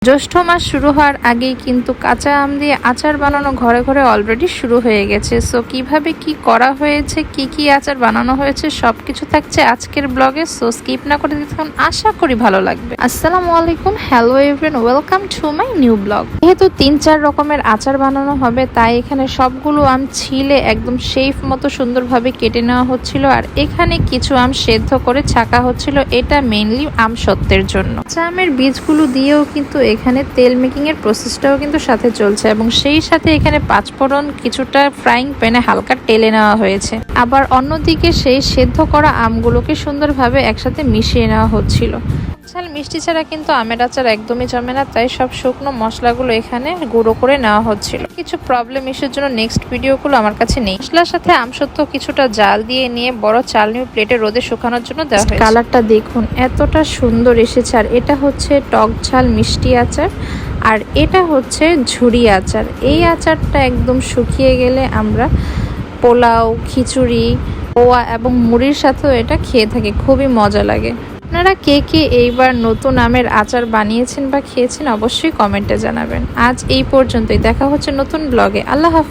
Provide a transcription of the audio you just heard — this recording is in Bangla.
জ্যৈষ্ঠ মাস শুরু হওয়ার আগেই কিন্তু কাঁচা আম দিয়ে আচার বানানো ঘরে ঘরে অলরেডি শুরু হয়ে গেছে। সো কিভাবে কি করা হয়েছে, কি কি আচার বানানো হয়েছে, সবকিছু থাকছে আজকের ব্লগে। সো স্কিপ না করে দেখুন, আশা করি ভালো লাগবে। আসসালামু আলাইকুম, hello everyone, welcome to my new blog. যেহেতু 3-4 রকমের আচার বানানো হবে, তাই এখানে সবগুলো আম ছিলে একদম শেফ মতো সুন্দরভাবে কেটে নেওয়া হচ্ছিল। আর এখানে কিছু আম সেদ্ধ করে ছাকা হচ্ছিল, এটা মেইনলি আম সত্যের জন্য। কাঁচা আমের বীজগুলো দিয়েও কিন্তু এখানে তেল মেকিং এর প্রসেসটাও কিন্তু সাথে চলছে, এবং সেই সাথে এখানে পাঁচফোড়ন কিছুটা ফ্রাইং প্যানে হালকা টেলে নেওয়া হয়েছে। আবার অন্যদিকে সেই সেদ্ধ করা আমগুলোকে সুন্দরভাবে একসাথে মিশিয়ে নেওয়া হচ্ছিল। ঝাল মিষ্টি ছাড়া কিন্তু আমের আচার একদমই জমে না, তাই সব শুকনো মশলাগুলো এখানে গুঁড়ো করে নেওয়া হচ্ছিল। কিছু প্রবলেম ইস্যুর জন্য নেক্সট ভিডিওগুলো আমার কাছে নেই। মশলার সাথে আমসত্ত্ব কিছুটা জাল দিয়ে নিয়ে বড় চালনি প্লেটে রোদে শুকানোর জন্য দেওয়া হয়েছে। কালারটা দেখুন এতটা সুন্দর এসেছে। আর এটা হচ্ছে টক ঝাল মিষ্টি আচার, আর এটা হচ্ছে ঝুরি আচার। এই আচারটা একদম শুকিয়ে গেলে আমরা পোলাও, খিচুড়ি, পোয়া এবং মুড়ির সাথেও এটা খেয়ে থাকি, খুবই মজা লাগে। আপনারা কে কে এইবার নতুন আমের আচার বানিয়েছেন বা খেয়েছেন অবশ্যই কমেন্টে জানাবেন। আজ এই পর্যন্তই, দেখা হচ্ছে নতুন ব্লগে। আল্লাহ হাফেজ।